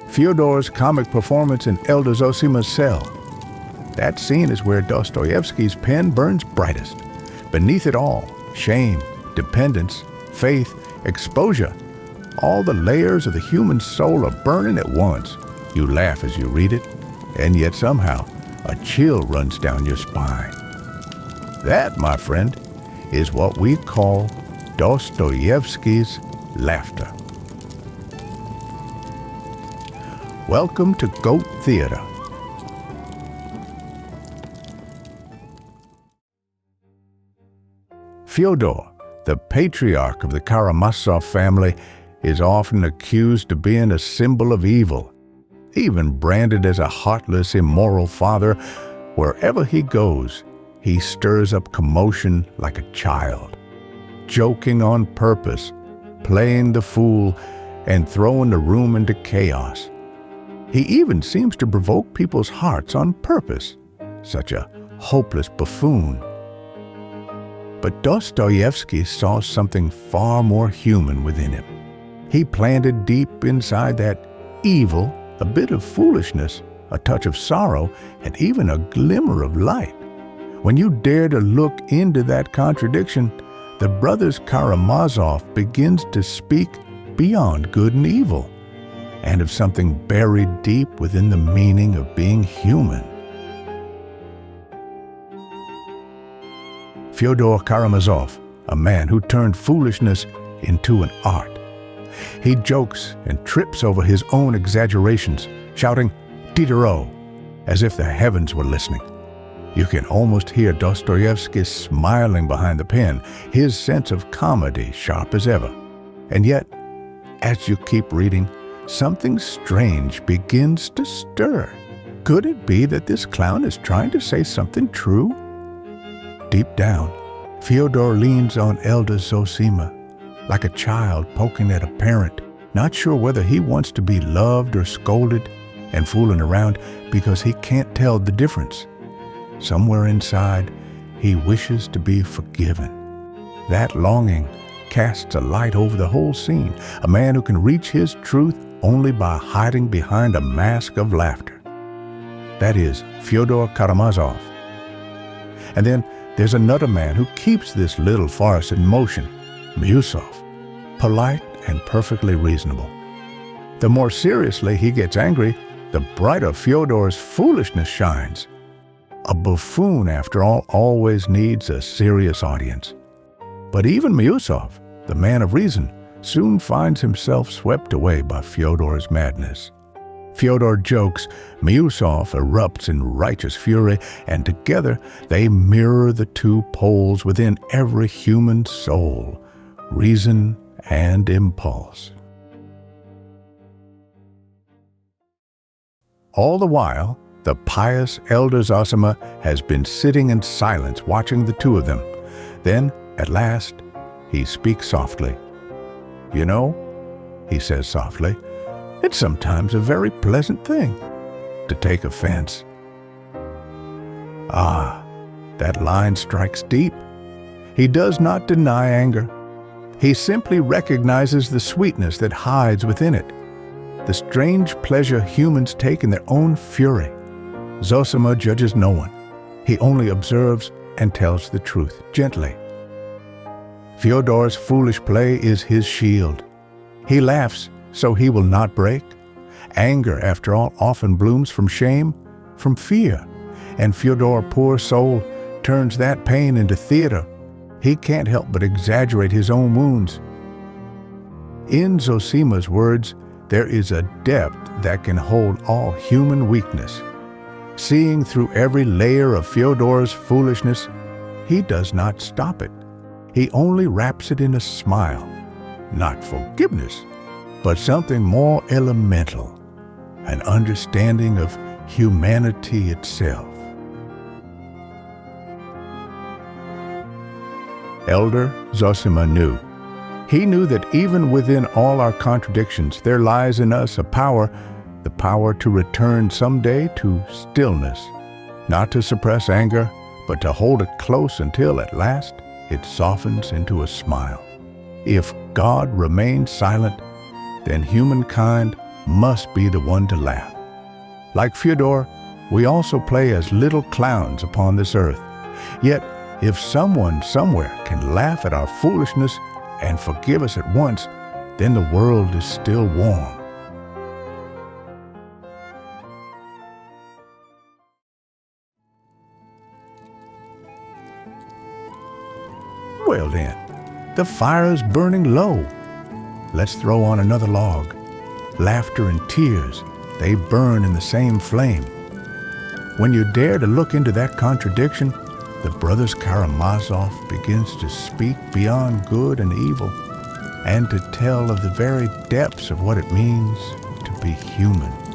Fyodor's comic performance in Elder Zossima's cell. That scene is where Dostoevsky's pen burns brightest. Beneath it all, shame, dependence, faith, exposure. All the layers of the human soul are burning at once. You laugh as you read it, and yet somehow a chill runs down your spine. That, my friend, is what we call Dostoevsky's laughter. Welcome to Goat Theater. Fyodor, the patriarch of the Karamazov family, is often accused of being a symbol of evil, even branded as a heartless, immoral father. Wherever he goes, he stirs up commotion like a child, joking on purpose, playing the fool, and throwing the room into chaos. He even seems to provoke people's hearts on purpose, such a hopeless buffoon. But Dostoevsky saw something far more human within him. He planted deep inside that evil a bit of foolishness, a touch of sorrow, and even a glimmer of light. When you dare to look into that contradiction, the Brothers Karamazov begins to speak beyond good and evil, and of something buried deep within the meaning of being human. Fyodor Karamazov, a man who turned foolishness into an art. He jokes and trips over his own exaggerations, shouting "Diderot," as if the heavens were listening. You can almost hear Dostoevsky smiling behind the pen, his sense of comedy sharp as ever. And yet, as you keep reading, something strange begins to stir. Could it be that this clown is trying to say something true? Deep down, Fyodor leans on Elder Zossima, like a child poking at a parent, not sure whether he wants to be loved or scolded, and fooling around because he can't tell the difference. Somewhere inside, he wishes to be forgiven. That longing casts a light over the whole scene, a man who can reach his truth only by hiding behind a mask of laughter. That is Fyodor Karamazov. And then there's another man who keeps this little farce in motion, Miusov, polite and perfectly reasonable. The more seriously he gets angry, the brighter Fyodor's foolishness shines. A buffoon, after all, always needs a serious audience. But even Miusov, the man of reason, soon finds himself swept away by Fyodor's madness. Fyodor jokes, Miusov erupts in righteous fury, and together they mirror the two poles within every human soul, reason and impulse. All the while, the pious Elder Zossima has been sitting in silence watching the two of them. Then, at last, he speaks softly. "You know," he says softly, "it's sometimes a very pleasant thing to take offense." Ah, that line strikes deep. He does not deny anger. He simply recognizes the sweetness that hides within it, the strange pleasure humans take in their own fury. Zossima judges no one. He only observes and tells the truth gently. Fyodor's foolish play is his shield. He laughs so he will not break. Anger, after all, often blooms from shame, from fear. And Fyodor, poor soul, turns that pain into theater. He can't help but exaggerate his own wounds. In Zossima's words, there is a depth that can hold all human weakness. Seeing through every layer of Fyodor's foolishness, he does not stop it. He only wraps it in a smile, not forgiveness, but something more elemental, an understanding of humanity itself. Elder Zossima knew. He knew that even within all our contradictions, there lies in us a power, the power to return someday to stillness, not to suppress anger, but to hold it close until at last it softens into a smile. If God remains silent, then humankind must be the one to laugh. Like Fyodor, we also play as little clowns upon this earth. Yet, if someone somewhere can laugh at our foolishness and forgive us at once, then the world is still warm. Well then, the fire is burning low. Let's throw on another log. Laughter and tears, they burn in the same flame. When you dare to look into that contradiction, the Brothers Karamazov begins to speak beyond good and evil and to tell of the very depths of what it means to be human.